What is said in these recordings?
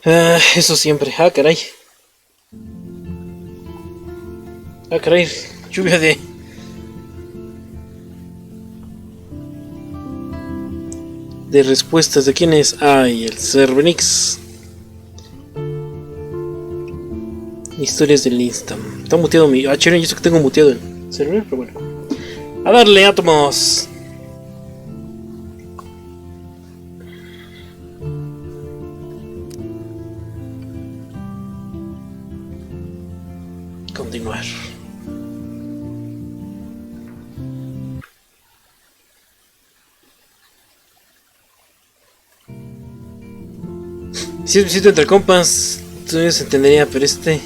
Eso siempre. Ah, caray. Ah, caray. Lluvia de respuestas. ¿De quién es? Ay, el Square Enix. Historias del Insta. Está muteado mi... Ah, chévere, yo sé que tengo muteado el server, pero bueno. A darle, átomos. Continuar. Si es visito entre compas, todavía se entendería, pero este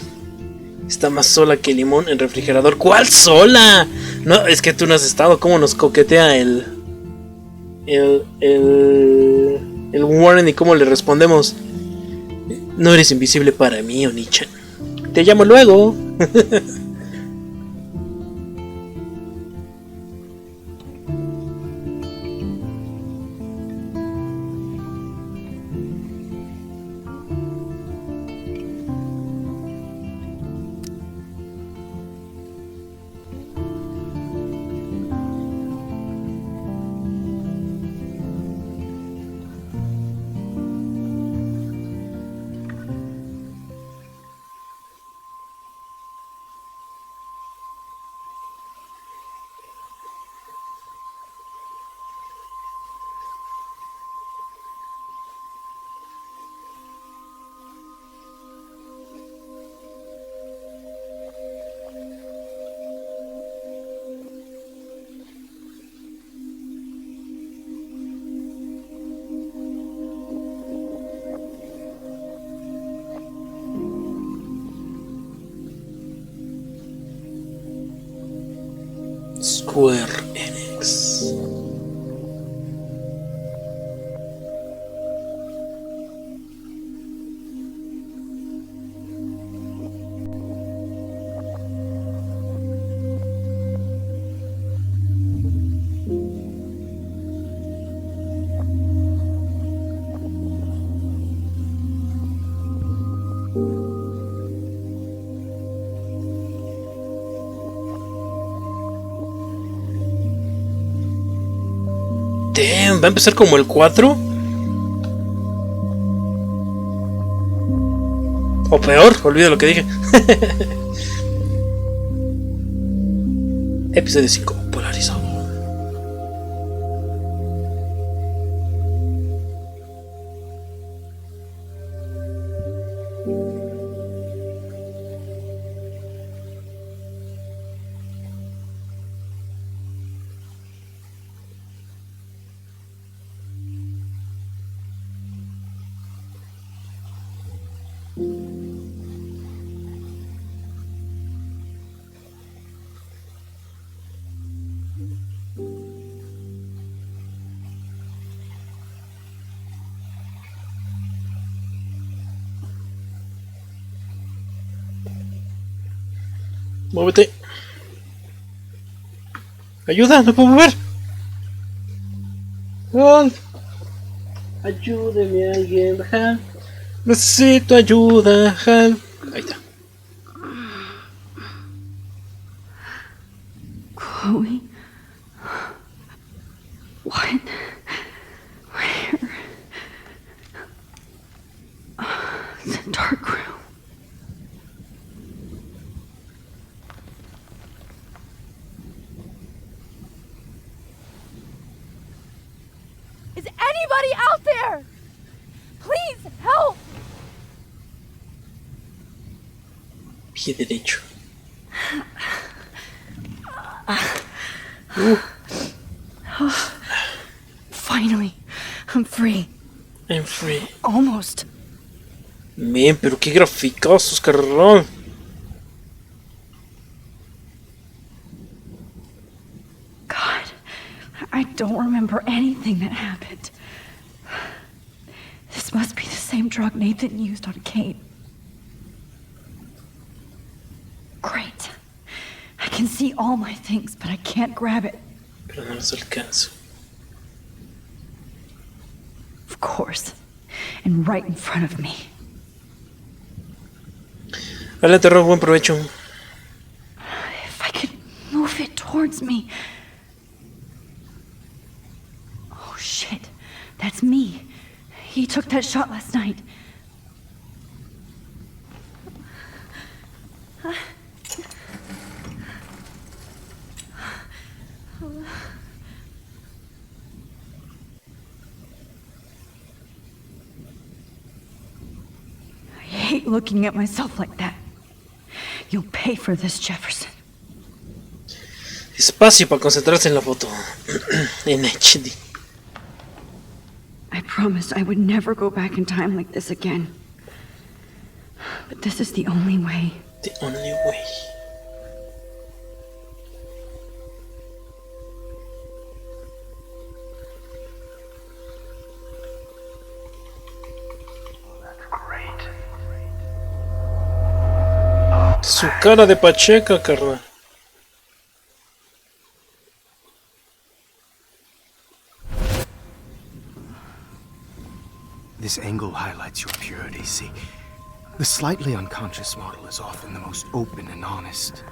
está más sola que limón en refrigerador. ¿Cuál sola? No, es que tú no has estado. ¿Cómo nos coquetea el Warren y cómo le respondemos? No eres invisible para mí, Onichan. Te llamo luego. Square Enix. Damn, va a empezar como el 4. O peor, olvido lo que dije. Episodio 5, polarizado. Muévete. Ayuda, no puedo mover. Help. Ayúdeme alguien. Help. Necesito ayuda. Help. Ahí está. Chloe? What? Where? It's a dark room. Is anybody out there? Please help! Pie derecho. Finally, I'm free. I'm free. Almost. Men, pero qué graficazos, carrón. God, I don't remember anything that happened. This must be the same drug Nathan used on Kate. Great. I can see all my things, but I can't grab it. Pero no los alcanzo. Of course. And right in front of me. Dale terror, buen provecho. If I could move it towards me. Oh shit, that's me. He took that shot last night. I hate looking at myself like that. You'll pay for this, Jefferson. Espacio para concentrarse en la foto. En HD. I promised I would never go back in time like this again. But this is the only way. The only way. Su cara de pacheca, carnal. This angle highlights your purity, see? The slightly unconscious model is often the most open and honest.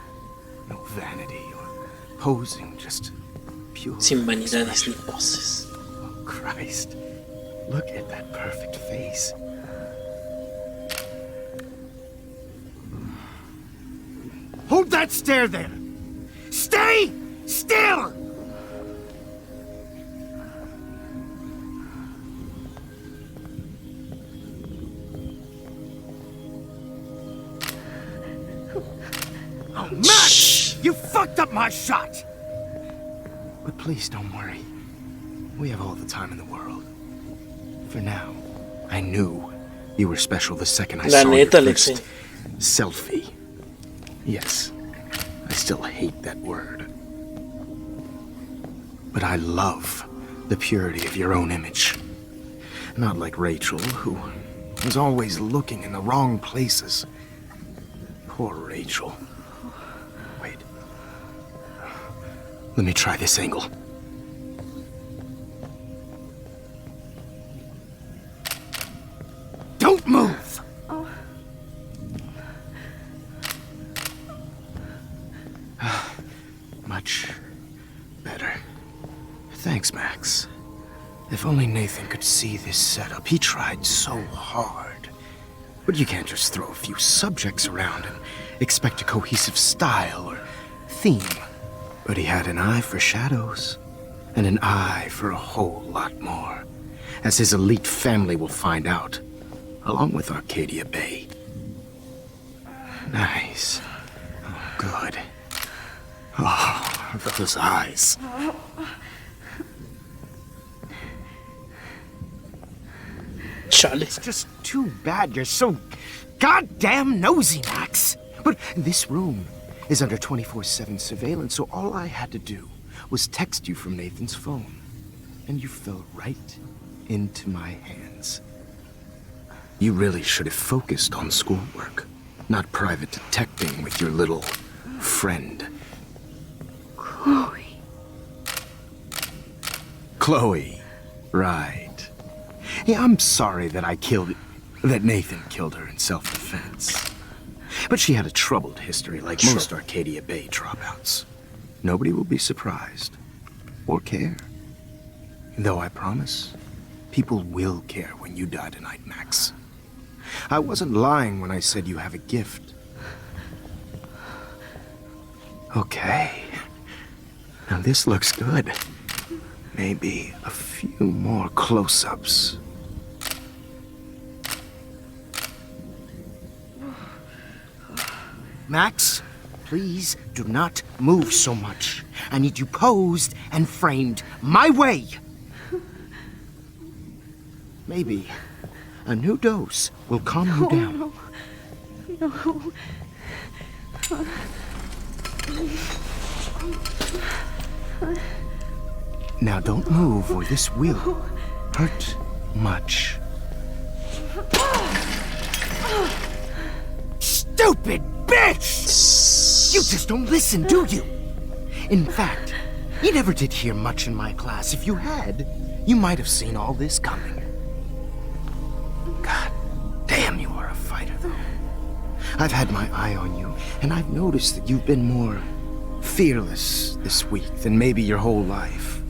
No vanity or posing, just pure... Sin vanidades ni poses. Oh, Christ. Look at that perfect face. Hold that stare there! Stay still! Oh, Max! You fucked up my shot! But please don't worry. We have all the time in the world. For now, I knew you were special the second I saw your first selfie. Yes, I still hate that word. But I love the purity of your own image. Not like Rachel, who was always looking in the wrong places. Poor Rachel. Wait. Let me try this angle. Don't move! Much better. Thanks, Max. If only Nathan could see this setup. He tried so hard. But you can't just throw a few subjects around and expect a cohesive style or theme. But he had an eye for shadows, and an eye for a whole lot more, as his elite family will find out, along with Arcadia Bay. Nice. Oh, good. Oh, those eyes. Charlie. It's just too bad you're so goddamn nosy, Max. But this room is under 24/7 surveillance, so all I had to do was text you from Nathan's phone. And you fell right into my hands. You really should have focused on schoolwork, not private detecting with your little friend. Chloe. Chloe, right. Yeah, I'm sorry that that Nathan killed her in self-defense. But she had a troubled history like most Arcadia Bay dropouts. Nobody will be surprised or care. Though I promise, people will care when you die tonight, Max. I wasn't lying when I said you have a gift. Okay. Now this looks good. Maybe a few more close-ups. Max, please do not move so much. I need you posed and framed my way. Maybe a new dose will calm you down. No. Now don't move or this will hurt much. Stupid bitch! You just don't listen, do you? In fact, you never did hear much in my class. If you had, you might have seen all this coming. God damn, you are a fighter, though. I've had my eye on you, and I've noticed that you've been more fearless this week than maybe your whole life.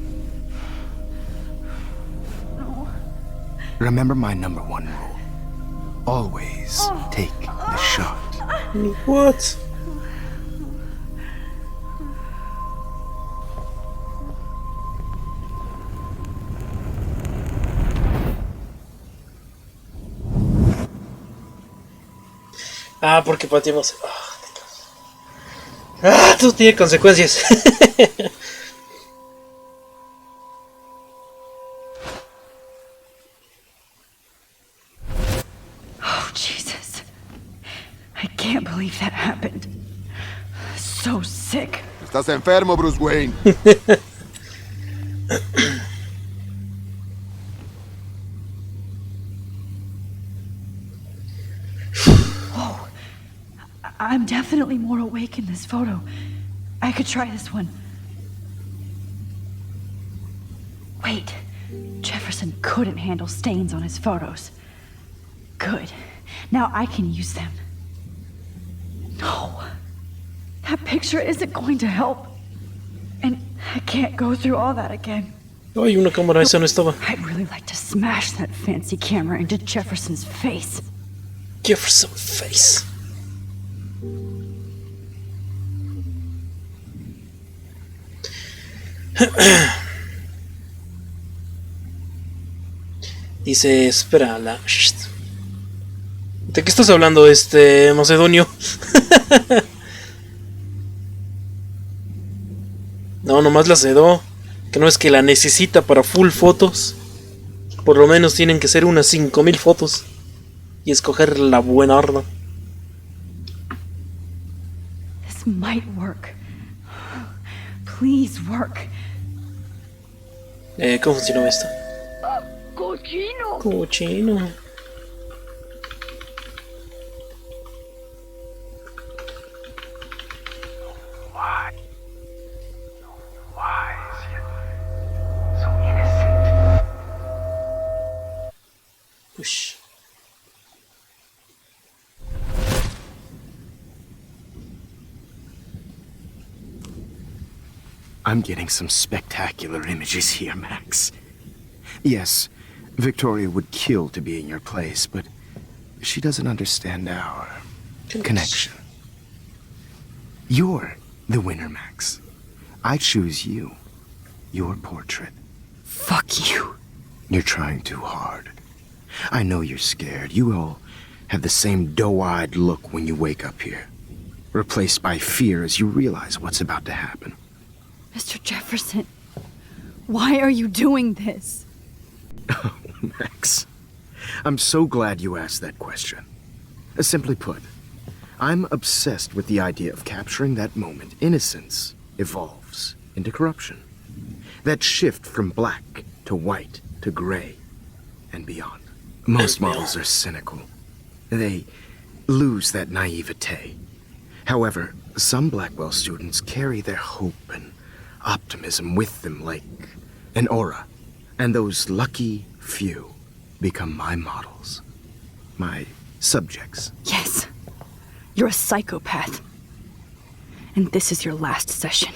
No. Remember my number one rule. Always take the shot. What? Ah, porque pateamos. Ah, todo tiene consecuencias. Oh, Jesus. I can't believe that happened. So sick. Estás enfermo, Bruce Wayne. I'm definitely more awake in this photo. I could try this one. Wait, Jefferson couldn't handle stains on his photos. Good. Now I can use them. No. That picture isn't going to help. And I can't go through all that again. Ay, una cámara, esa no estaba. I'd really like to smash that fancy camera into Jefferson's face. Jefferson face. Dice, espera, la... ¿De qué estás hablando, macedonio? No, nomás la cedó. Que no es que la necesita para full fotos. Por lo menos tienen que ser unas 5000 fotos. Y escoger la buena horda. This might work. Please work. ¿Cómo funciona esto? Cochino. Cochino. Why? Why is he so innocent? Push. I'm getting some spectacular images here, Max. Yes, Victoria would kill to be in your place, but she doesn't understand our connection. You're the winner, Max. I choose you. Your portrait. Fuck you. You're trying too hard. I know you're scared. You all have the same doe-eyed look when you wake up here. Replaced by fear as you realize what's about to happen. Mr. Jefferson, why are you doing this? Oh, Max. I'm so glad you asked that question. Simply put, I'm obsessed with the idea of capturing that moment innocence evolves into corruption. That shift from black to white to gray and beyond. Most models are cynical. They lose that naivete. However, some Blackwell students carry their hope and optimism with them like an aura. And those lucky few become my models. My subjects. Yes. You're a psychopath. And this is your last session.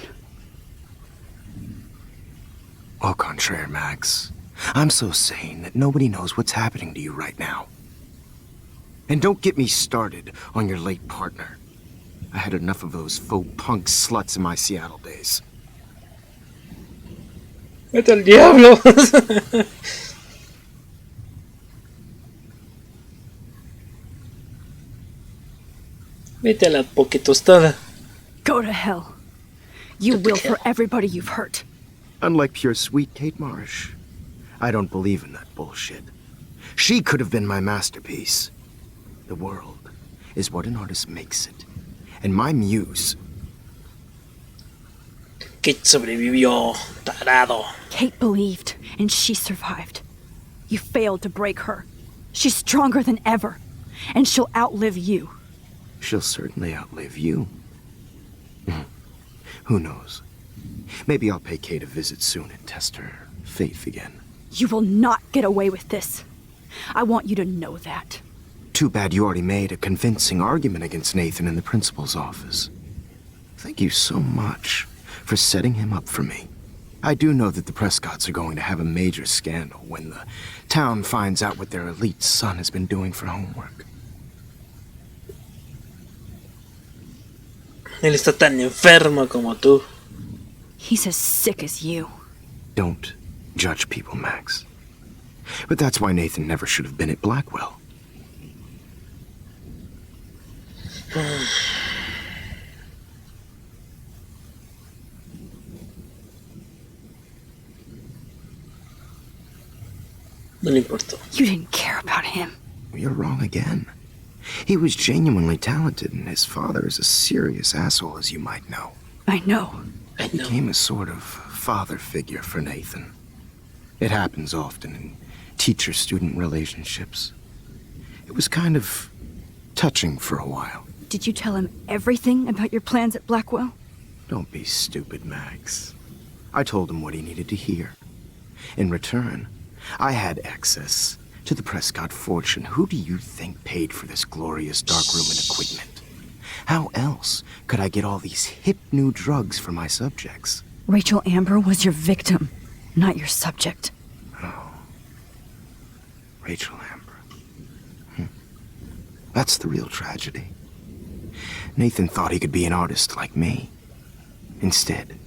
Au contraire, Max. I'm so sane that nobody knows what's happening to you right now. And don't get me started on your late partner. I had enough of those faux punk sluts in my Seattle days. ¡Vete al diablo! Vete a la poquetostada. Go to hell. You will for everybody you've hurt. Unlike pure sweet Kate Marsh, I don't believe in that bullshit. She could have been my masterpiece. The world is what an artist makes it. And my muse... Kate sobrevivió, tarado. Kate believed, and she survived. You failed to break her. She's stronger than ever, and she'll outlive you. She'll certainly outlive you. Who knows? Maybe I'll pay Kate a visit soon and test her faith again. You will not get away with this. I want you to know that. Too bad you already made a convincing argument against Nathan in the principal's office. Thank you so much for setting him up for me. I do know that the Prescotts are going to have a major scandal when the town finds out what their elite son has been doing for homework. Él está tan enfermo como tú. He's as sick as you. Don't judge people, Max. But that's why Nathan never should have been at Blackwell. No le importó. You didn't care about him. You're wrong again. He was genuinely talented, and his father is a serious asshole, as you might know. I know. I He know. became a sort of father figure for Nathan. It happens often in teacher-student relationships. It was kind of touching for a while. Did you tell him everything about your plans at Blackwell? Don't be stupid, Max. I told him what he needed to hear. In return, I had access to the Prescott fortune. Who do you think paid for this glorious darkroom and equipment? How else could I get all these hip new drugs for my subjects? Rachel Amber was your victim, not your subject. Oh. Rachel Amber. That's the real tragedy. Nathan thought he could be an artist like me. Instead,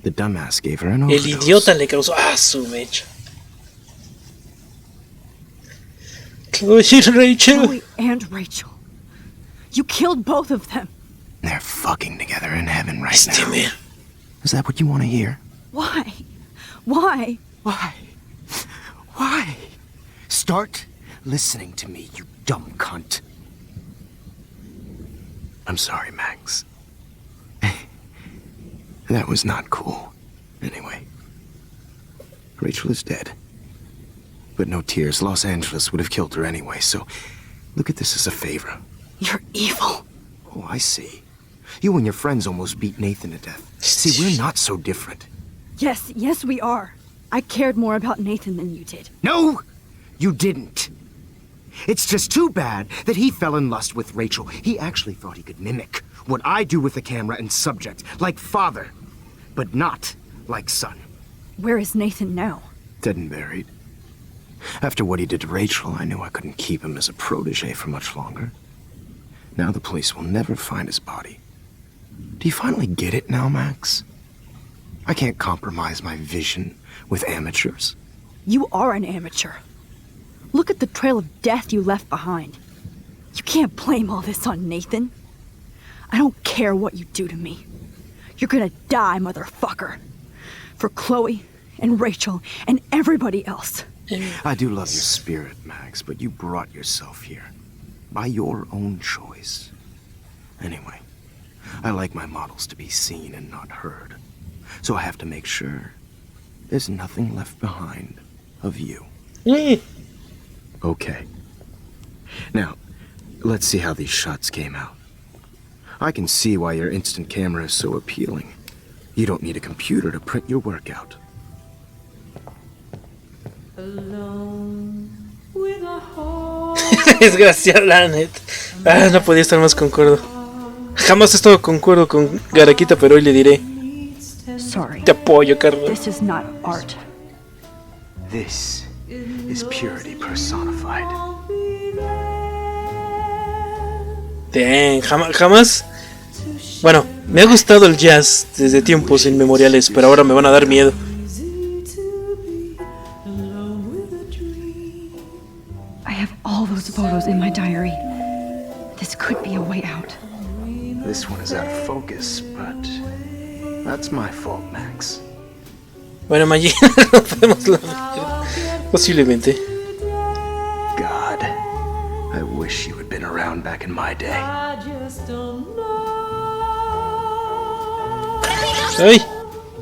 the dumbass gave her an El overdose. idiota le causó. Ah, su mecha. Chloe y Rachel. Chloe and Rachel. You killed both of them. They're fucking together in heaven right Este now. man. Is that what you want to hear? Why? Why? Why? Why? Start listening to me, you dumb cunt. I'm sorry, Max. That was not cool. Anyway, Rachel is dead. But no tears. Los Angeles would have killed her anyway, so look at this as a favor. You're evil. Oh, I see. You and your friends almost beat Nathan to death. See, we're not so different. Yes, we are. I cared more about Nathan than you did. No, you didn't. It's just too bad that he fell in lust with Rachel. He actually thought he could mimic what I do with the camera and subject, like father, but not like son. Where is Nathan now? Dead and buried. After what he did to Rachel, I knew I couldn't keep him as a protege for much longer. Now the police will never find his body. Do you finally get it now, Max? I can't compromise my vision with amateurs. You are an amateur. Look at the trail of death you left behind. You can't blame all this on Nathan. I don't care what you do to me. You're gonna die, motherfucker. For Chloe and Rachel and everybody else. I do love your spirit, Max, but you brought yourself here. By your own choice. Anyway, I like my models to be seen and not heard. So I have to make sure there's nothing left behind of you. Okay. Now, let's see how these shots came out. I can see why your instant camera is so appealing. You don't need a computer to print your work out. Desgraciado, la neta. Ah, no podía estar más concuerdo. Jamás he estado concuerdo con Garaquita, pero hoy le diré. Sorry. Te apoyo, Carlos. This is not art. This is purity personified. Damn, jamás. Bueno, me ha gustado el jazz desde tiempos inmemoriales, pero ahora me van a dar miedo. I have all those photos in my diary. This could be a way out. This one is out of focus, but that's my fault, Max. Bueno, mañana no podemos la ver. Posiblemente. God, I wish you had been around back in my day. Ay,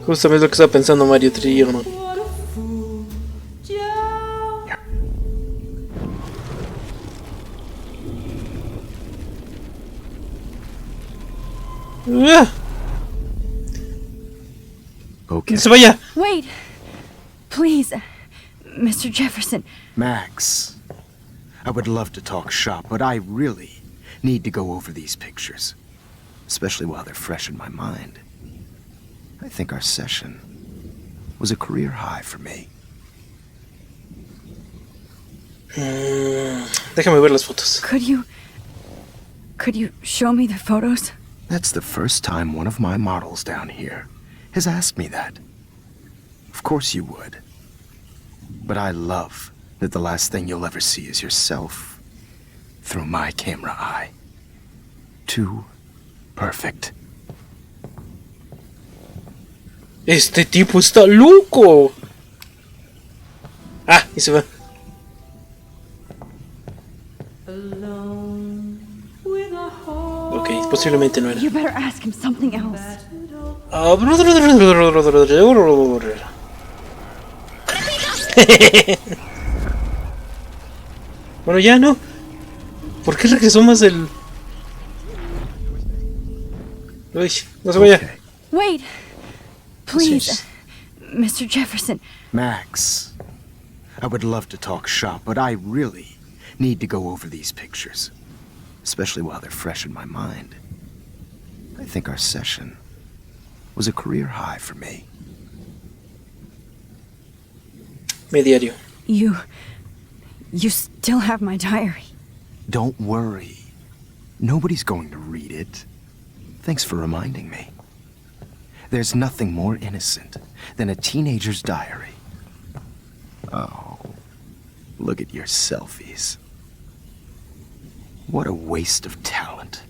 justamente lo que estaba pensando Mario Trillo, ¿no? Okay. Se vaya. Wait! Please, Mr. Jefferson. Max, I would love to talk shop, but I really need to go over these pictures, especially while they're fresh in my mind. I think our session was a career high for me. Déjame ver las fotos. Could you show me the photos? That's the first time one of my models down here has asked me that. Of course you would. But I love that the last thing you'll ever see is yourself through my camera eye. Too perfect. Este tipo está loco. Ah, y se va. Ok, posiblemente no era. You better ask him something else. Bueno, ya no. ¿Por qué regresó más el...? Uy, no se vaya. Okay. Wait! Please, Mr. Jefferson. Max, I would love to talk shop, but I really need to go over these pictures, especially while they're fresh in my mind. I think our session was a career high for me. Mi diario. You still have my diary. Don't worry. Nobody's going to read it. Thanks for reminding me. There's nothing more innocent than a teenager's diary. Oh, look at your selfies. What a waste of talent.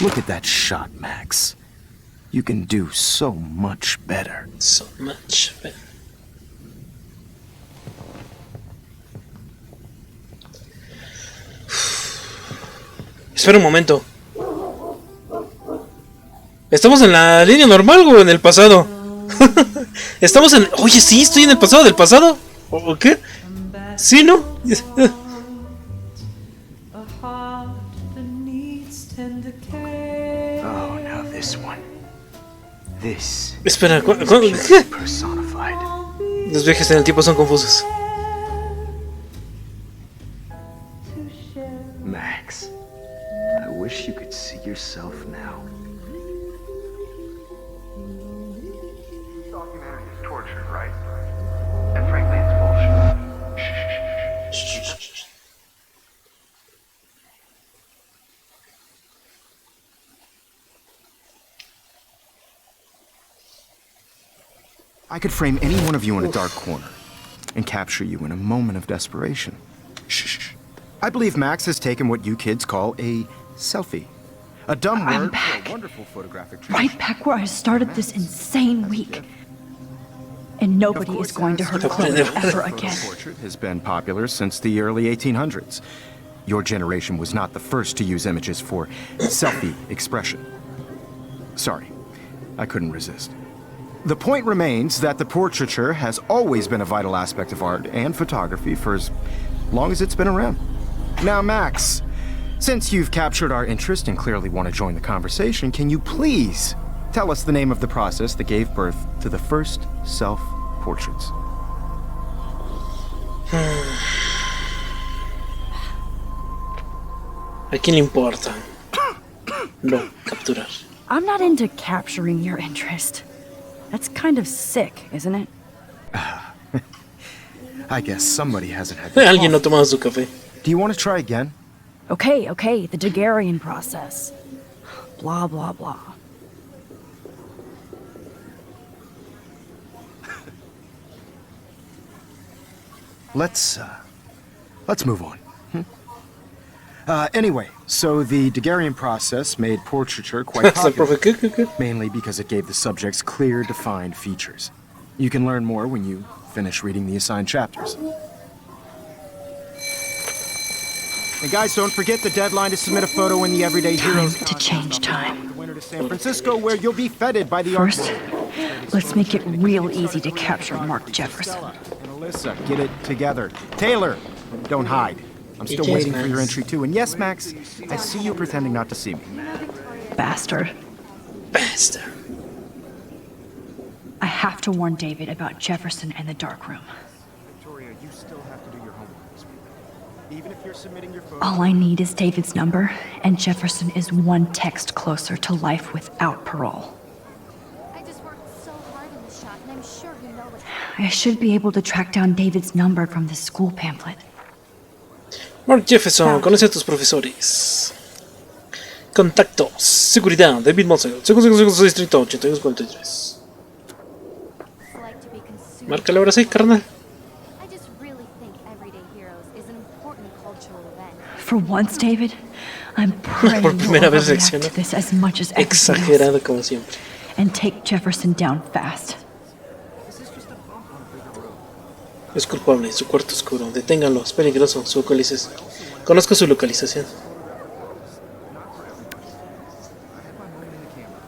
Look at that shot, Max. You can do so much better. So much better. Espera un momento. ¿Estamos en la línea normal o en el pasado? Estamos en... Oye, sí, estoy en el pasado del pasado. ¿O qué? Sí, ¿no? Oh, now this one. This Espera, ¿qué? personified. Los viajes en el tiempo son confusos. Max, I wish you could see yourself now. Documentary is torture, right? And frankly, it's bullshit. I could frame any one of you in a dark corner and capture you in a moment of desperation. Shh. I believe Max has taken what you kids call a selfie. A dumb I'm word back. for a wonderful photographic Right back where I started this insane week. And nobody is going to hurt Chloe ever again. Portrait has been popular since the early 1800s. Your generation was not the first to use images for selfie expression. Sorry, I couldn't resist. The point remains that the portraiture has always been a vital aspect of art and photography for as long as it's been around. Now, Max, since you've captured our interest and clearly want to join the conversation, can you please tell us the name of the process that gave birth to the first self-portraits? ¿A quién le importa? No, capturar. I'm not into capturing your interest. That's kind of sick, isn't it? I guess somebody hasn't had the Alguien no ha coffee. tomado su café. Do you want to try again? Okay, the Daguerrean process. Blah, blah, blah. Let's move on. Anyway, so the Daguerrean process made portraiture quite Hasta el profe, popular, ¿qué? mainly because it gave the subjects clear, defined features. You can learn more when you finish reading the assigned chapters. And guys, don't forget the deadline to submit a photo in the Everyday Heroes To change time. the winter to San Francisco, where you'll be feted by the First, let's make it real easy to capture Mark Jefferson. And Alyssa, get it together. Taylor, don't hide. I'm still Yes, waiting for Max. your entry too. And yes, Max, I see you pretending not to see me. Bastard. Basta. I have to warn David about Jefferson and the dark room. Victoria, you still have to do your homework this week. All I need is David's number, and Jefferson is one text closer to life without parole. I just worked so hard in the shop, and I'm sure you know what's I should be able to track down David's number from the school pamphlet. Mark Jefferson, conoce a tus profesores. Contactos, seguridad, David Monson, segundo distrito 8243. like to be consumed. Márcale ahora sí, carnal. I just really think Everyday Heroes is an important cultural event. For once, David, I'm praying Por you'll primera vez overreact reacciona. to this as much as everything else, Exagerado como siempre. and take Jefferson down fast. Es culpable, su cuarto oscuro. Deténganlo, es peligroso. Su localización. Conozco su localización.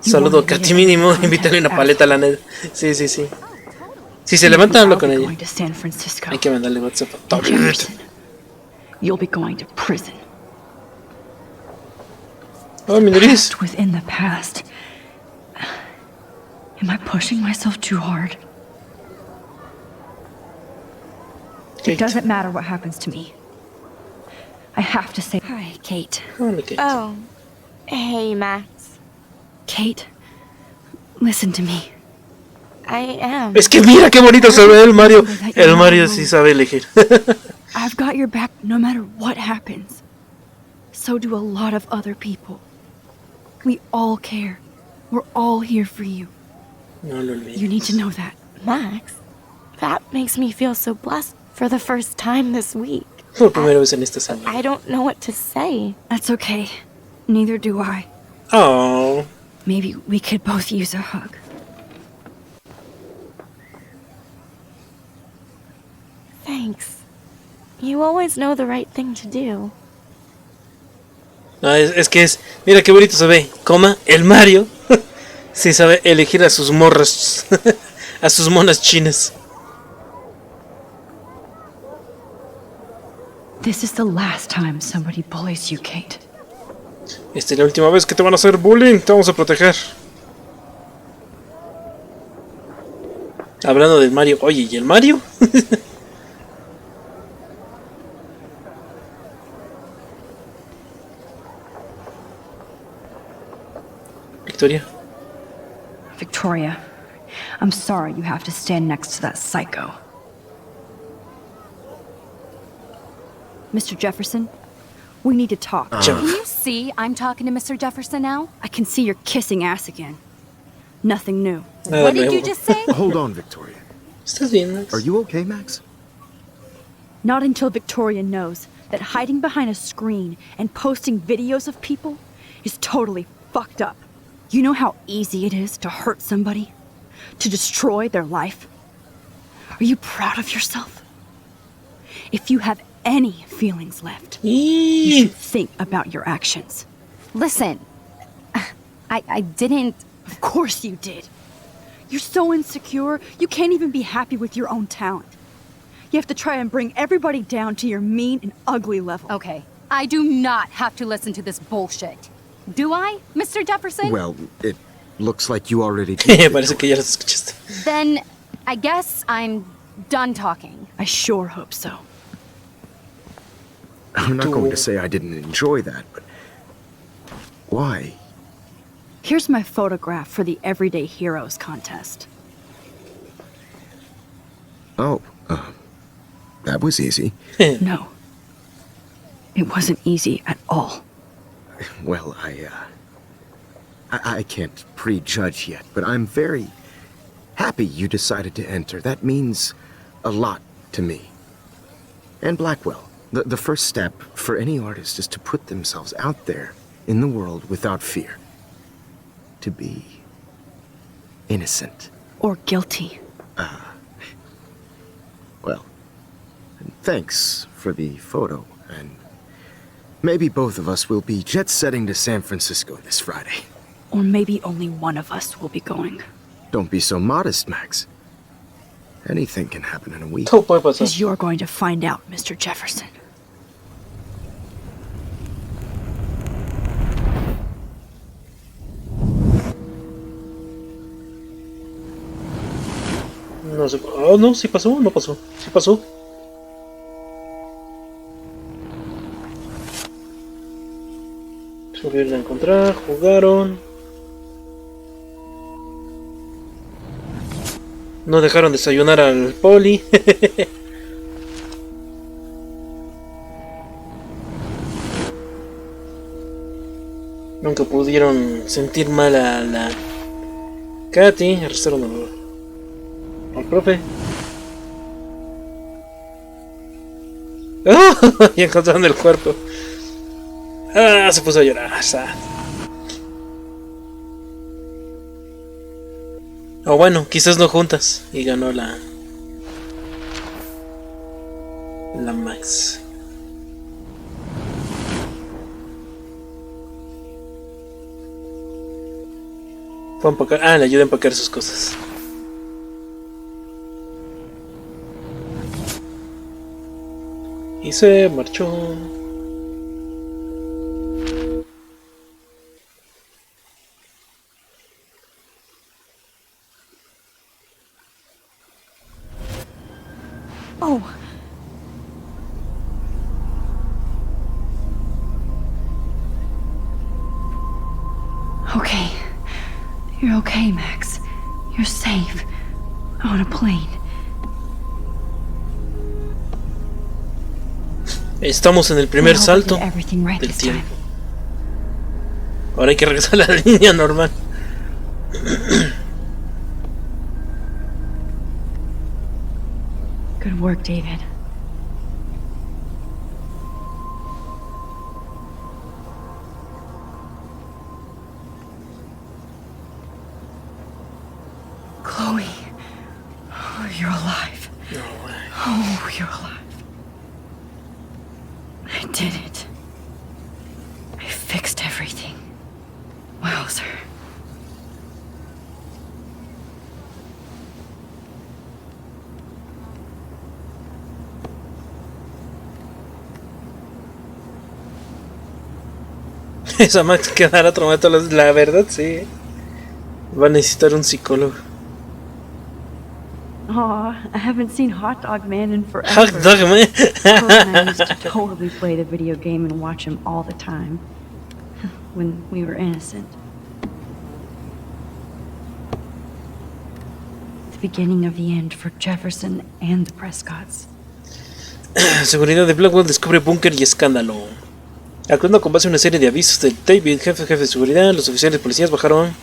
Saludo, Katy mínimo. Invítale una paleta a la neta. Sí, sí, sí. Si se levanta, hablo con I'll be ella. going to San Francisco. Hay que mandarle WhatsApp a And todo. Jefferson, you'll be going to prison. Oh, mi nariz. Past within the past. Am I pushing myself too hard? It Kate. doesn't matter what happens to me. I have to say hi, Kate. Hola, Kate. Oh, hey, Max. Kate, listen to me. I am. Es que mira qué bonito se ve el Mario. El Mario sí sabe elegir. I've got your back no matter what happens. So do a lot of other people. We all care. We're all here for you. No lo You olvides. need to know that. Max, that makes me feel so blessed for the first time this week. Por primera vez en esta semana. I don't know what to say. That's okay. Neither do I. Oh. Maybe we could both use a hug. Thanks. You always know the right thing to do. No, es que es. Mira qué bonito se ve. Coma, el Mario. Sí sabe elegir a sus morras. A sus monas chinas. This is the last time somebody bullies you, Kate. Esta es la última vez que te van a hacer bullying. Te vamos a proteger. Hablando del Mario. Oye, ¿y el Mario? Victoria. Victoria, I'm sorry you have to stand next to that psycho. Mr. Jefferson, we need to talk. Can you see I'm talking to Mr. Jefferson now? I can see you're kissing ass again. Nothing new. Nada What did nuevo. you just say? Hold on, Victoria. ¿Estás bien, Max? Are you okay, Max? Not until Victoria knows that hiding behind a screen and posting videos of people is totally fucked up. You know how easy it is to hurt somebody? To destroy their life? Are you proud of yourself? If you have any feelings left, you Eee. should think about your actions. Listen, I didn't. Of course you did. You're so insecure, you can't even be happy with your own talent. You have to try and bring everybody down to your mean and ugly level. Okay, I do not have to listen to this bullshit. Do I, Mr. Jefferson? Well, it looks like you already did. Parece que ya las escuchaste. Then I guess I'm done talking. I sure hope so. I'm not going to say I didn't enjoy that, but why? Here's my photograph for the Everyday Heroes contest. Oh, that was easy. No. It wasn't easy at all. Well, I can't prejudge yet, but I'm very happy you decided to enter. That means a lot to me. And Blackwell. The first step for any artist is to put themselves out there in the world without fear. To be innocent. Or guilty. Well, thanks for the photo, and maybe both of us will be jet-setting to San Francisco this Friday. Or maybe only one of us will be going. Don't be so modest, Max. Anything can happen in a week. Todo puede pasar. As you're going to find out, Mr. Jefferson. No sé. Oh, no, sí pasó, no pasó. Sí pasó. Volvieron a encontrar, jugaron. No dejaron desayunar al poli. Nunca pudieron sentir mal a la Katy. Arrestaron al profe. ¡Oh! Y encontraron el cuerpo. Ah, se puso a llorar. O bueno, quizás no juntas. Y ganó la Max. Fue a empacar. Ah, le ayudé a empacar sus cosas. Y se marchó. Oh. Okay. You're okay, Max. You're safe. On a plane. Estamos en el primer salto del tiempo. Ahora hay que regresar a la línea normal. Good work, David. Chloe. Oh, you're alive. No way. Oh, you're alive. I did it. I fixed everything. Wowzer. Esa Max quedará traumada, la verdad, sí. Va a necesitar un psicólogo. Aw, I haven't seen Hot Dog Man in forever. Hot Dog Man. Chloe and I used to totally play the video game and watch him all the time. When we were innocent. The beginning of the end for Jefferson and the Prescotts. Seguridad de Blackwell descubre búnker y escándalo. Actuando con base en una serie de avisos de David, jefe de seguridad, los oficiales de policías bajaron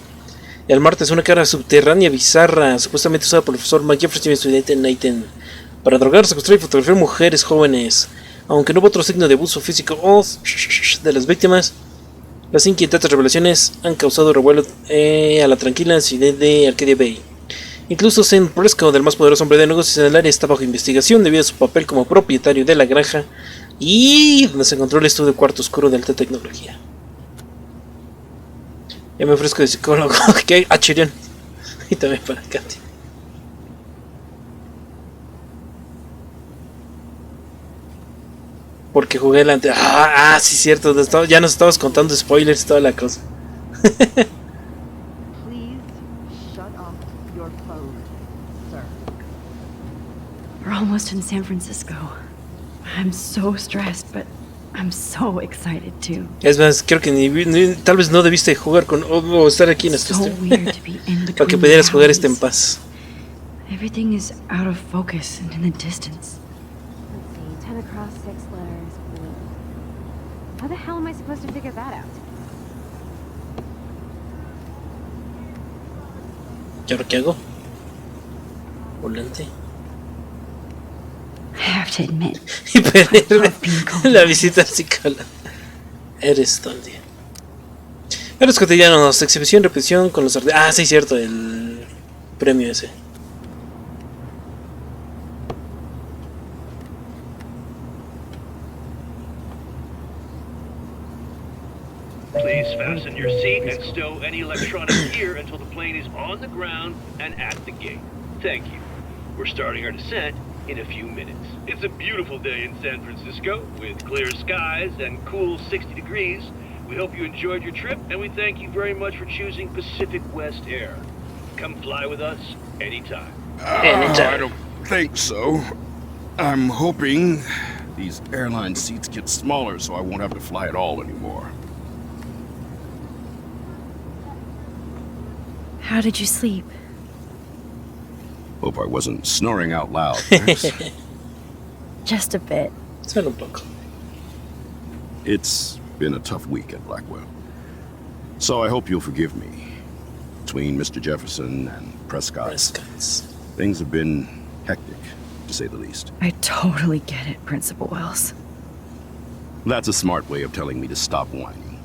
el martes una cámara subterránea bizarra, supuestamente usada por el profesor Mike Jefferson y su estudiante Nathan, para drogar, secuestrar y fotografiar mujeres jóvenes. Aunque no hubo otro signo de abuso físico de las víctimas, las inquietantes revelaciones han causado revuelo a la tranquila ciudad de Arcadia Bay. Incluso Sam Prescott, el más poderoso hombre de negocios en el área, está bajo investigación debido a su papel como propietario de la granja y donde se encontró el estudio de cuarto oscuro de alta tecnología. Ya me ofrezco de psicólogo. Que hay Chirión. Y también para Katy. Porque jugué delante. Sí, cierto. Ya nos estabas contando spoilers, toda la cosa. Please shut off your phone, sir. We're almost in San Francisco. I'm so stressed, but I'm so excited too. Es más, creo que tal vez no debiste jugar con o estar aquí en este stream. Para que pudieras jugar en paz. Everything is out of focus and in the distance. Let's see, 10 across 6 letters. How the hell am I supposed to figure that out? ¿Y ahora qué hago? Volante. I have to admit, Y perder la visita al psicólogo. Eres tonto. Eres cotidianos, exhibición, repetición con los sí, cierto, el premio ese. Please fasten your seat and stow any electronic gear until the plane is on the ground and at the gate. Thank you. We're starting our descent in a few minutes. It's a beautiful day in San Francisco with clear skies and cool 60 degrees. We hope you enjoyed your trip and we thank you very much for choosing Pacific West Air. Come fly with us anytime. I don't think so. I'm hoping these airline seats get smaller so I won't have to fly at all anymore. How did you sleep? Hope I wasn't snoring out loud, Max. Just a bit. Solo un poco. It's been a tough week at Blackwell. So I hope you'll forgive me. Between Mr. Jefferson and Prescott, things have been hectic, to say the least. I totally get it, Principal Wells. That's a smart way of telling me to stop whining.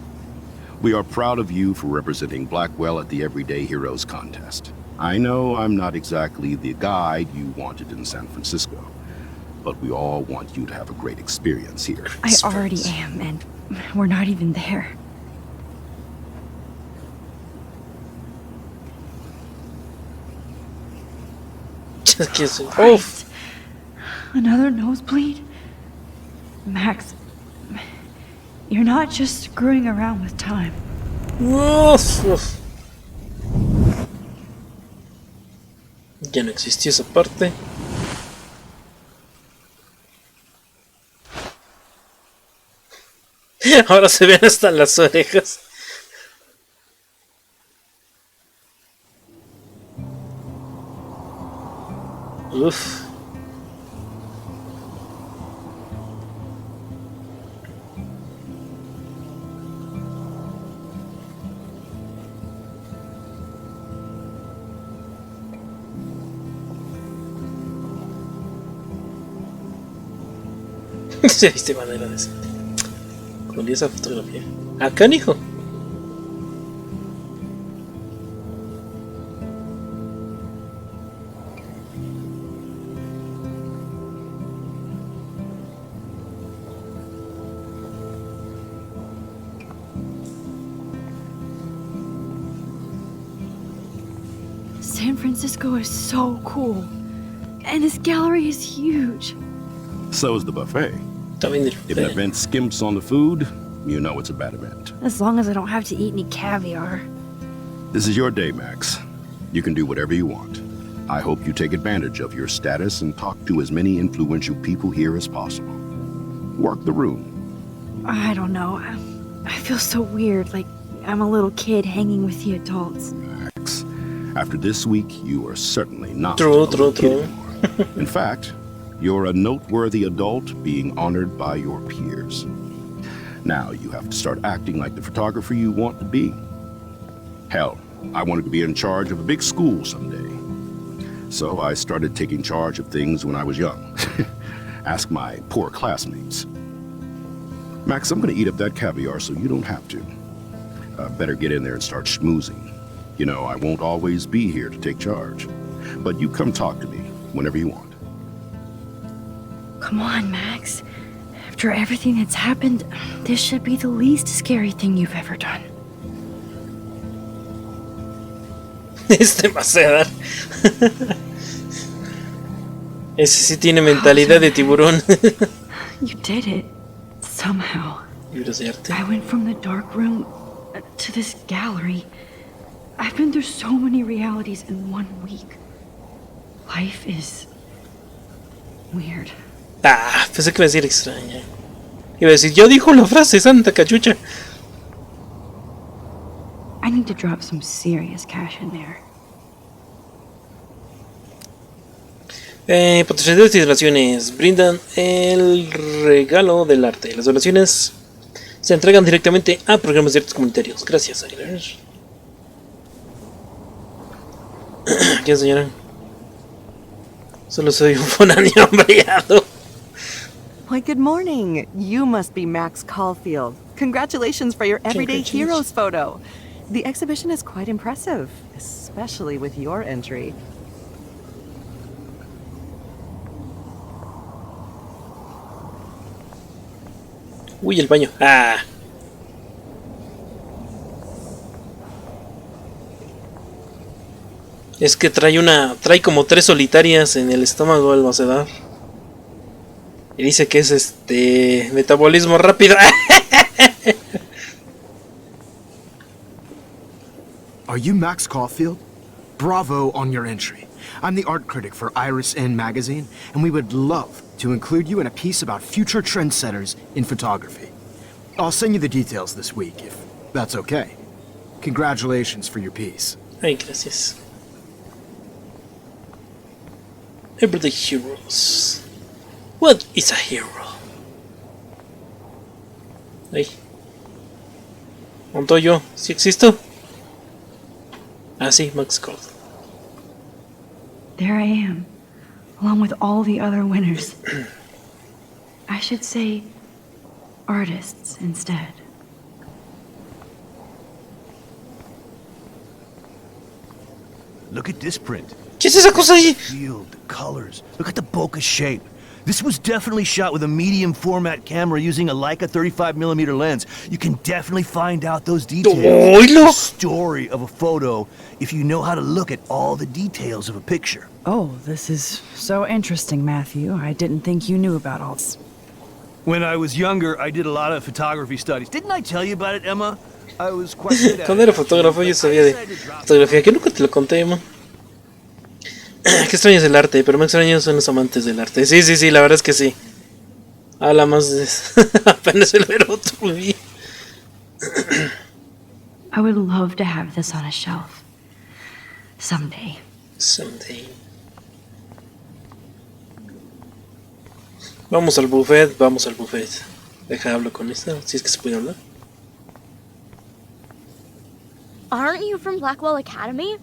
We are proud of you for representing Blackwell at the Everyday Heroes contest. I know I'm not exactly the guide you wanted in San Francisco, but we all want you to have a great experience here. I already am, and we're not even there. Oh, Another nosebleed? Max, you're not just screwing around with time. Ya no existió esa parte. Ahora se ven hasta las orejas. Uf. Se viste de manera decente. Con esa fotografía. Acá, hijo. San Francisco is so cool. And this gallery is huge. So is the buffet. If an event skimps on the food, you know it's a bad event. As long as I don't have to eat any caviar. This is your day, Max. You can do whatever you want. I hope you take advantage of your status and talk to as many influential people here as possible. Work the room. I don't know. I feel so weird, like I'm a little kid hanging with the adults. Max, after this week, you are certainly not True. anymore. In fact, you're a noteworthy adult being honored by your peers. Now you have to start acting like the photographer you want to be. Hell, I wanted to be in charge of a big school someday. So I started taking charge of things when I was young. Ask my poor classmates. Max, I'm gonna eat up that caviar so you don't have to. Better get in there and start schmoozing. You know, I won't always be here to take charge. But you come talk to me whenever you want. Come on, Max. After everything that's happened, this should be the least scary thing you've ever done. Es demasiado. Ese sí tiene mentalidad de tiburón. You did it. Somehow. Libros de arte. I went from the dark room to this gallery. I've been through so many realities in 1 week. Life is weird. Ah, pensé que iba a decir extraña. Iba a decir, yo dijo la frase, santa cachucha. I need to drop some serious cash in there. Patrocinadores y donaciones brindan el regalo del arte. Las donaciones se entregan directamente a programas de artes comunitarios. Gracias, Aguilar. ¿Qué señora? Solo soy un fonáneo hambriado. Why, good morning. You must be Max Caulfield. Congratulations for your Everyday Heroes photo. The exhibition is quite impressive, especially with your entry. Uy, el baño. Ah. Es que trae como 3 solitarias en el estómago el macedar. Y dice que es metabolismo rápido. Are you Max Caulfield? Bravo on your entry. I'm the art critic for Iris N magazine, and we would love to include you in a piece about future trendsetters in photography. I'll send you the details this week, if that's okay. Congratulations for your piece. Ay, gracias. Everyday Heroes. What is a hero? Ay. Montoyo, ¿sí existo? Ah, sí, Max Code. There I am, along with all the other winners. I should say artists instead. Look at this print. ¿Qué es esa cosa ahí? Field, the colors. Look at the bokeh shape. This was definitely shot with a medium format camera using a Leica 35mm lens. You can definitely find out those details. The story of a photo if you know how to look at all the details of a picture. Oh, this is so interesting, Matthew. I didn't think you knew about all this. When I was younger, I did a lot of photography studies. Didn't I tell you about it, Emma? I was quite good at Cuando era fotógrafo yo sabía de fotografía, que nunca te lo conté, Emma. Qué extraño es el arte, pero más extraños son los amantes del arte. Sí, sí, sí, la verdad es que sí. Habla más de apenas el ver otro. I would love to have this on a shelf. Someday. Someday. Vamos al buffet, vamos al buffet. Deja hablo con esta, si es que se puede hablar. Aren't you from Blackwell Academy?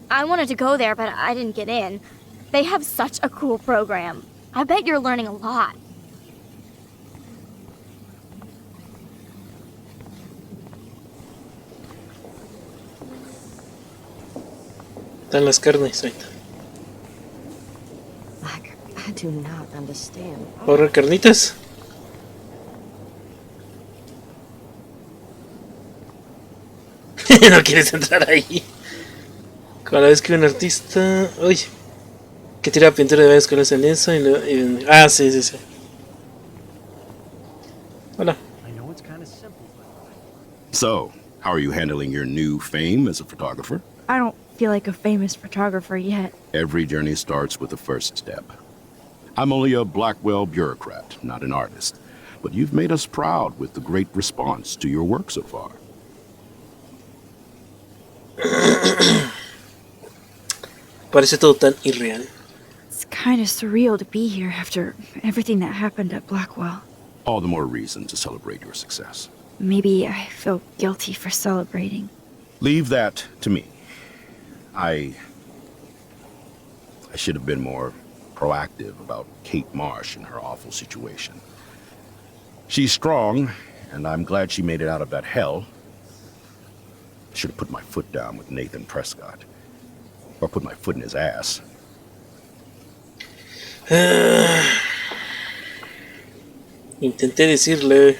I wanted to go there, but I didn't get in. They have such a cool program. I bet you're learning a lot. Están las carnes ahorita. I do not understand. ¿Ahorrar carnitas? No quieres entrar ahí. Cada vez que un artista... Uy. Que tira pintura de varios colores en lienzo y ah, sí, sí, sí. Hola. So, how are you handling your new fame as a photographer? I don't feel like a famous photographer yet. Every journey starts with the first step. I'm only a Blackwell bureaucrat, not an artist. But you've made us proud with the great response to your work so far. Parece todo tan irreal. It's kind of surreal to be here after everything that happened at Blackwell. All the more reason to celebrate your success. Maybe I feel guilty for celebrating. Leave that to me. I should have been more proactive about Kate Marsh and her awful situation. She's strong, and I'm glad she made it out of that hell. I should have put my foot down with Nathan Prescott. Or put my foot in his ass. Intenté decirle.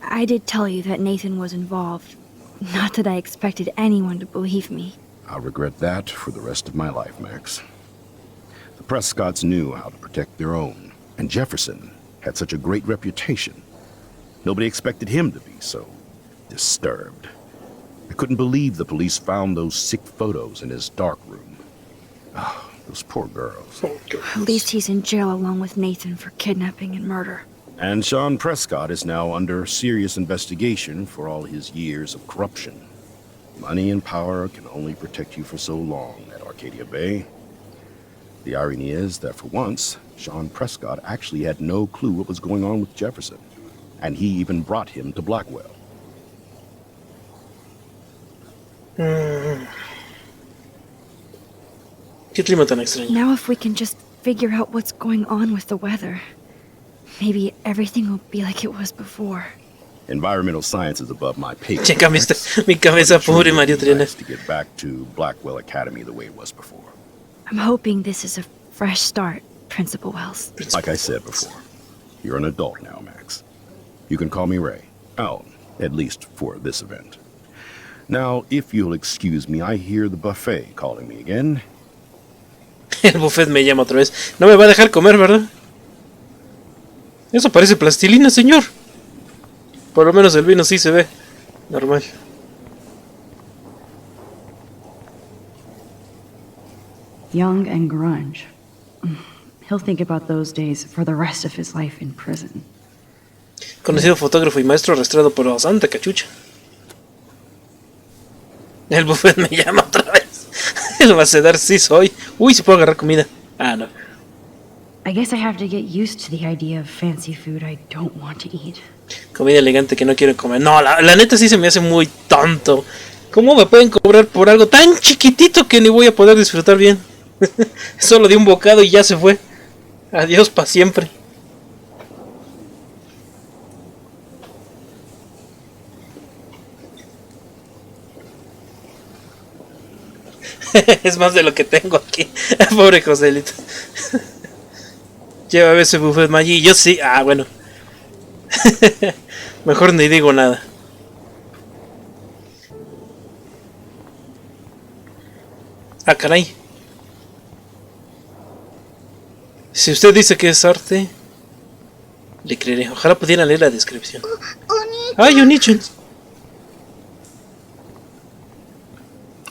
I did tell you that Nathan was involved. Not that I expected anyone to believe me. I'll regret that for the rest of my life, Max. The Prescotts knew how to protect their own, and Jefferson had such a great reputation. Nobody expected him to be so disturbed. I couldn't believe the police found those sick photos in his dark room. Oh, those poor girls. At least he's in jail along with Nathan for kidnapping and murder. And Sean Prescott is now under serious investigation for all his years of corruption. Money and power can only protect you for so long at Arcadia Bay. The irony is that for once, Sean Prescott actually had no clue what was going on with Jefferson. And he even brought him to Blackwell. ¿Qué clima tan extraño? Now if we can just figure out what's going on with the weather, maybe everything will be like it was before. Environmental science is above my pay grade. Checa mi cabeza, pobre Mario Triana. To get back to Blackwell Academy the way it was before. I'm hoping this is a fresh start, Principal Wells. Like I said before, you're an adult now, Max. You can call me Ray. Oh, at least for this event. Now, if you'll excuse me, I hear the buffet calling me again. El buffet me llama otra vez. No me va a dejar comer, ¿verdad? Eso parece plastilina, señor. Por lo menos el vino sí se ve normal. Young and grunge. He'll think about those days for the rest of his life in prison. Conocido fotógrafo y maestro arrestado por la santa cachucha. El buffet me llama otra vez. El macedar sí soy. Uy, si puedo agarrar comida. Ah, no. I guess I have to get used to the idea of fancy food I don't want to eat. Comida elegante que no quiero comer. No, la neta sí se me hace muy tonto. ¿Cómo me pueden cobrar por algo tan chiquitito que ni voy a poder disfrutar bien? Solo de un bocado y ya se fue. Adiós para siempre. Es más de lo que tengo aquí. Pobre Joselito. Lleva ese buffet Maggi. Yo sí. Ah, bueno. Mejor ni digo nada. Ah, caray. Si usted dice que es arte, le creeré. Ojalá pudiera leer la descripción. ¡Ay, Onichan!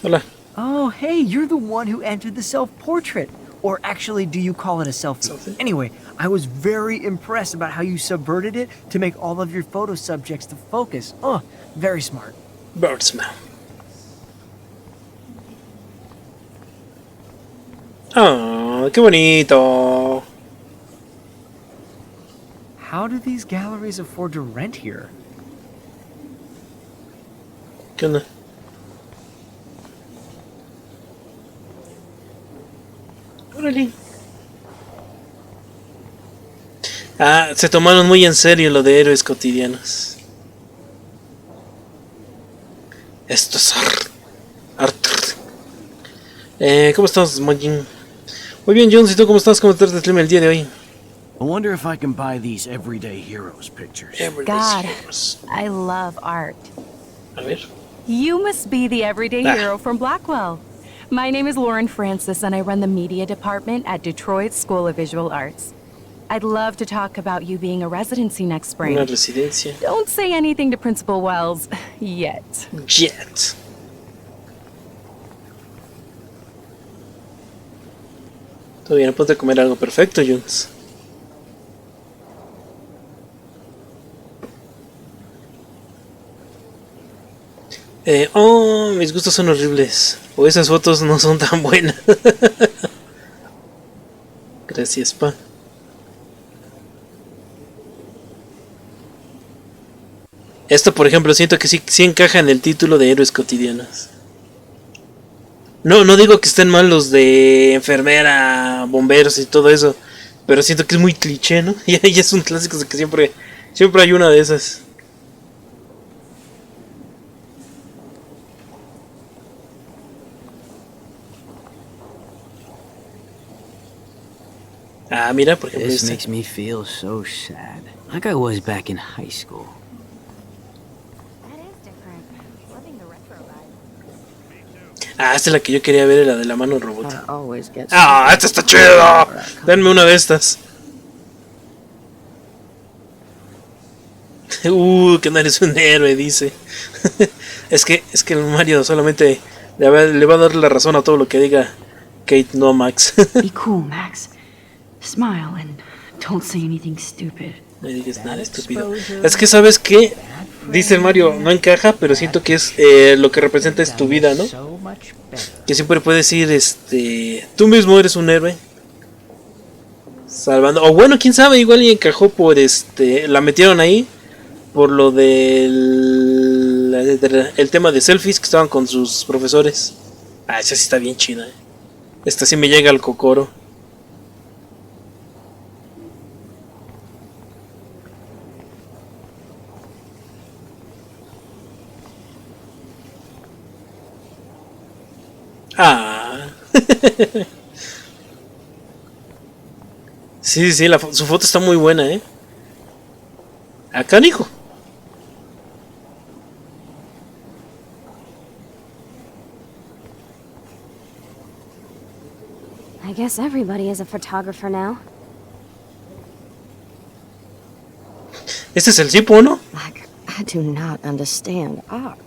Hola. Oh, hey, you're the one who entered the self-portrait. Or actually, do you call it a selfie? Anyway, I was very impressed about how you subverted it to make all of your photo subjects to focus. Oh, very smart. Birdsman. Oh, qué bonito. How do these galleries afford to rent here? ¿Qué onda? Órale. Ah, se tomaron muy en serio lo de héroes cotidianos. Esto es art. ¿Cómo estás, Majin? Muy bien, Jones, ¿y tú cómo estás? ¿Cómo te stream el día de hoy? I wonder if I can buy these everyday heroes pictures. God, I love art. A ver. You must be the everyday hero from Blackwell. My name is Lauren Francis, and I run the media department at Detroit School of Visual Arts. I'd love to talk about you being a residency next spring. Una residencia. Don't say anything to Principal Wells yet. Yet. Todavía no puedo comer algo perfecto, Jones. Oh, mis gustos son horribles. O esas fotos no son tan buenas. Gracias, pa. Esto, por ejemplo, siento que sí encaja en el título de héroes cotidianos. No digo que estén mal los de enfermera, bomberos y todo eso, pero siento que es muy cliché, ¿no? Y es un clásico de que siempre hay una de esas. Ah, mira, por ejemplo, This makes me feel so sad, like I was back in high school. Ah, esta es la que yo quería ver, la de la mano robot. Ah, esta está chida. Denme una de estas. Que no eres un héroe, dice. es que el Mario solamente le va a dar la razón a todo lo que diga Kate, no Max. Be cool, Max. Smile and don't say anything stupid. No digas nada estúpido. Es que, ¿sabes qué? Dice el Mario, no encaja, pero siento que es lo que representa es tu vida, ¿no? Que siempre puedes ir, tú mismo eres un héroe. Salvando. O bueno, quién sabe, igual y encajó por la metieron ahí. Por lo del el tema de selfies que estaban con sus profesores. Ah, esa sí está bien chida, Esta sí me llega al cocoro. Ah. Sí, su foto está muy buena, Acá, hijo. I guess everybody is a photographer now. Este es el tipo, ¿no? Like, I do not understand art.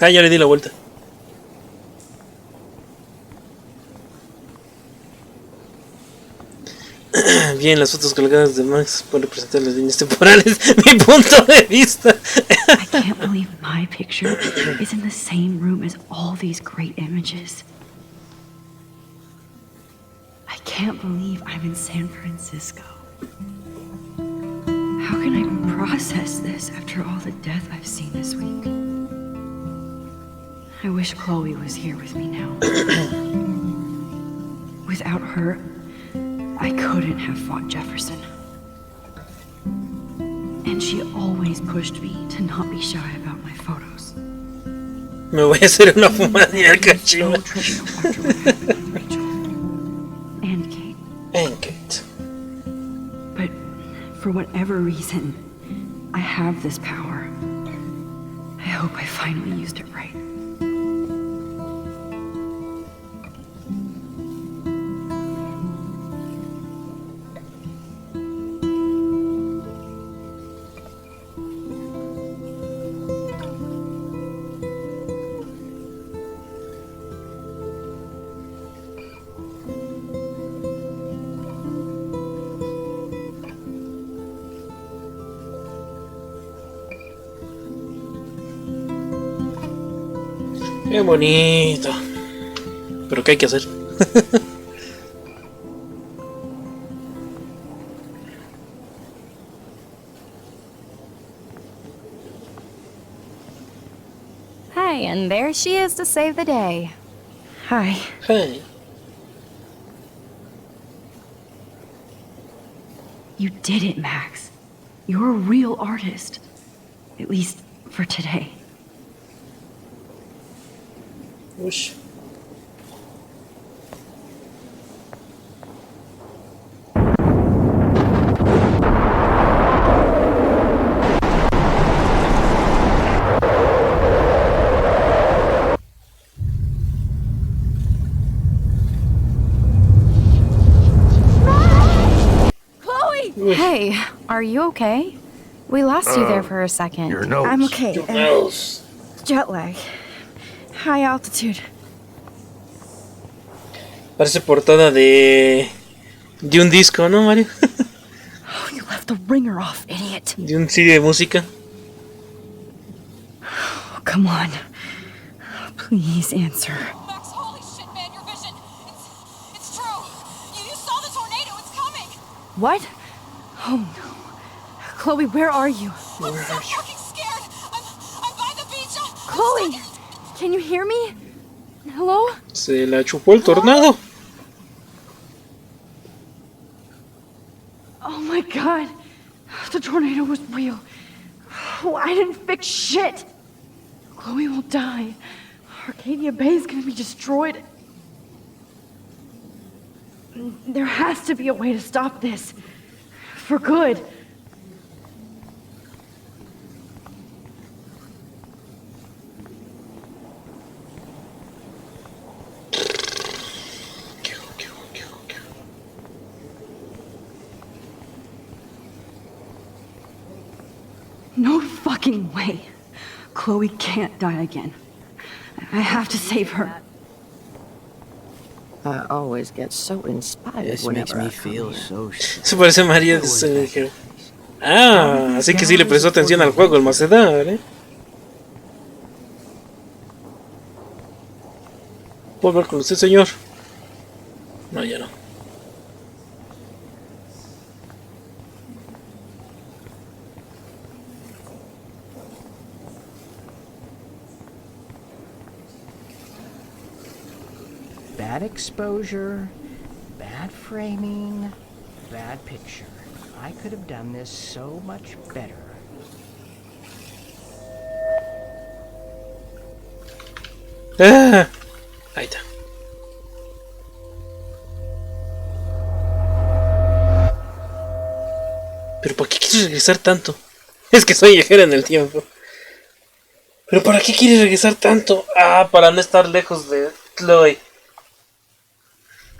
Ah, ya le di la vuelta. Bien, las fotos colgadas de Max pueden representar las líneas temporales. Mi punto de vista. I can't believe my picture is in the same room as all these great images. I can't believe I'm in San Francisco. How can I process this after all the death I've seen this week? I wish Chloe was here with me now. Without her, I couldn't have fought Jefferson. And she always pushed me to not be shy about my photos. Me voy a hacer una fumadilla al cachimbo. And Kate. And Kate. But for whatever reason, I have this power. I hope I finally used it right. Qué bonito. Pero ¿qué hay que hacer? Hey, and there she is to save the day. Hi. Hey. You did it, Max. You're a real artist. At least for today. Ush. Chloe! Hey, are you okay? We lost you there for a second. Your nose. I'm okay. Your nose. Jet lag. High altitude. Parece portada de un disco, ¿no, Mario? Oh, you left the ringer off, idiot. De un CD de música. Oh, come on. Please answer. Max, holy shit, man, your vision. It's true. You saw the tornado. It's coming. What? Oh no. Chloe, where are you? I'm so fucking scared. I'm by the beach. Chloe, can you hear me? Hello? Se la chupó el tornado. Oh my god. The tornado was real. Oh, I didn't fix shit. Chloe will die. Arcadia Bay is gonna be destroyed. There has to be a way to stop this. For good. No fucking way. Chloe can't die again. I have to save her. I always get so inspired This makes whenever me I come feel here. so sick. Se parece a María de Sangre. Ah, así que sí le prestó atención al juego el Macedar, ¿eh? ¿Puedo hablar con usted, señor? No, ya no. Bad exposure, bad framing, bad picture. I could have done this so much better. Ah, ahí está. ¿Pero para qué quieres regresar tanto? Es que soy viajera en el tiempo. ¿Pero para qué quieres regresar tanto? Ah, para no estar lejos de Chloe.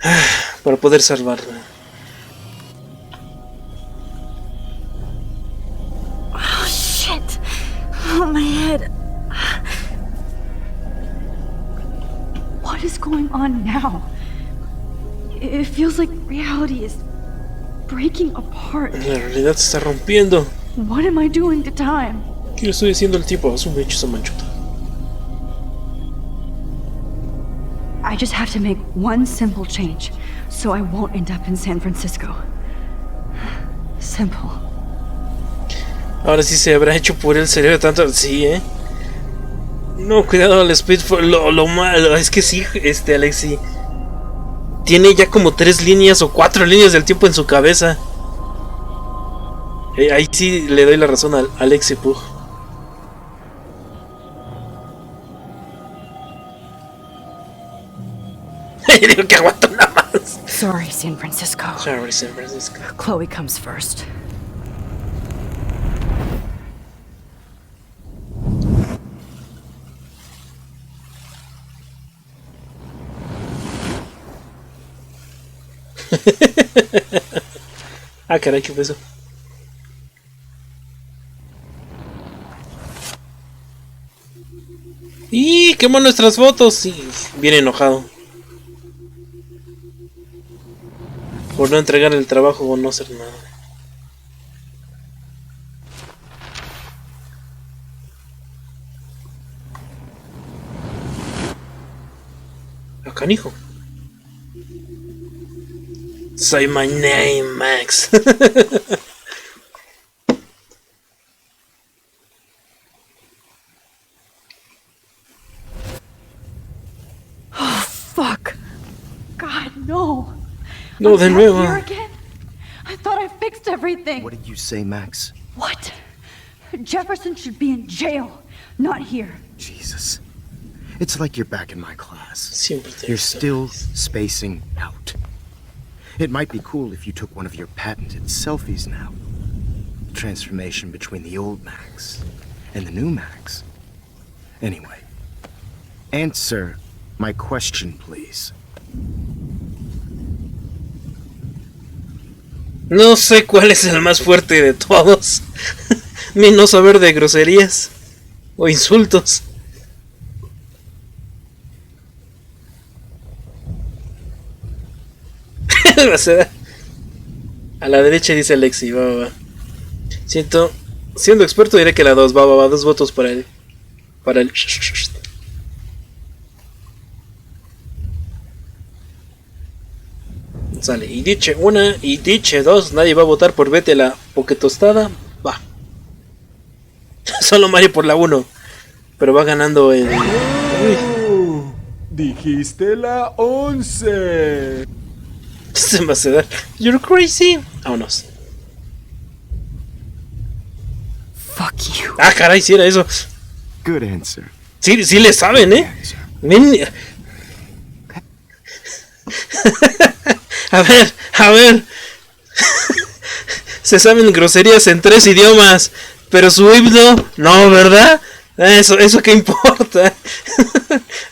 Ah, para poder salvarla. Oh shit! Oh, my head. What is going on now? It feels like reality is breaking apart. La realidad se está rompiendo. What am I doing to time? ¿Qué le estoy diciendo al tiempo? Es un bicho esa manchuta. I just have to make one simple change, so I won't end up in San Francisco. Simple. Ahora sí se habrá hecho por el cerebro tanto. Sí, No, cuidado al speed. Lo malo es que sí, Alexi. Tiene ya como 3 líneas o 4 líneas del tiempo en su cabeza. Ahí sí le doy la razón a Alexi Pug. Digo que aguanto nada más. Sorry, San Francisco. Sorry, San Francisco. Chloe comes first. Ah, caray, ¿qué fue eso? ¡Y quemó nuestras fotos! Sí, bien enojado por no entregar el trabajo o no hacer nada. ¡Ah, canijo! Say my name, Max. Oh, fuck. God, no. No, de nuevo. Here again? I thought I fixed everything. What did you say, Max? What? Jefferson should be in jail, not here. Jesus. It's like you're back in my class. Siempre You're still spacing out. It might be cool if you took one of your patented selfies now. The transformation between the old Max and the new Max. Anyway, answer my question, please. No sé cuál es el más fuerte de todos. Mi no saber de groserías o insultos. A la derecha dice Alexi, va. Siendo experto diré que la 2, va, 2 votos para el sale, y diche 1 y diche 2, nadie va a votar por Vete a la Poketostada, va. Solo Mario por la 1, pero va ganando el... Dijiste la 11. Se me hace dar. You're crazy. Vámonos. Fuck you. Ah, caray, si era eso. Good answer. Sí le saben, Ven. A ver. Se saben groserías en 3 idiomas, pero su himno, no, ¿verdad? Eso qué importa.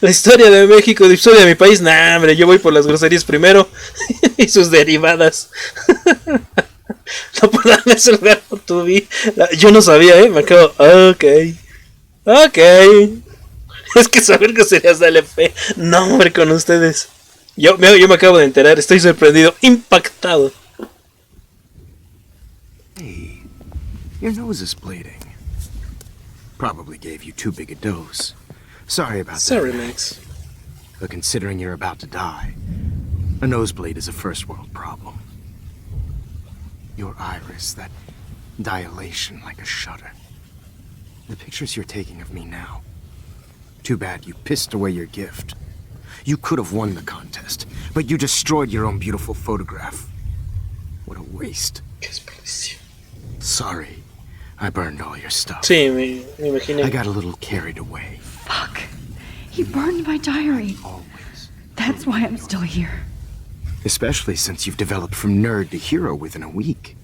La historia de México, la historia de mi país, nah, hombre, yo voy por las groserías primero y sus derivadas. No por darme ese lugar por tu vida. Yo no sabía, me acabo. Ok. Es que saber groserías da fe. No, hombre, con ustedes. Yo me acabo de enterar, estoy sorprendido, impactado. Hey, your nose is bleeding. Probably gave you too big a dose. Sorry about that. Sorry, Max. But considering you're about to die, a nosebleed is a first world problem. Your iris, that dilation like a shutter. The pictures you're taking of me now. Too bad you pissed away your gift. You could have won the contest, but you destroyed your own beautiful photograph. What a waste. Sorry, I burned all your stuff. Sí, me imaginé. I got a little carried away. Fuck. He burned my diary. Always. That's why I'm still here. Especially since you've developed from nerd to hero within a week.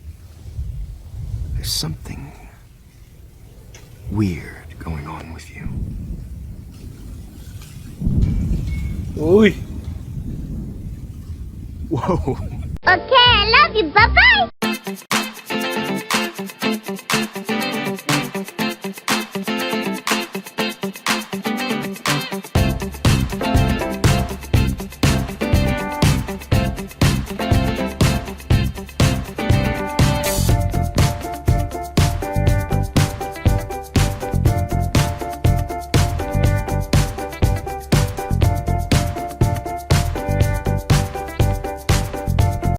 There's something weird going on with you. Uy. Whoa. Okay, I love you. Bye-bye.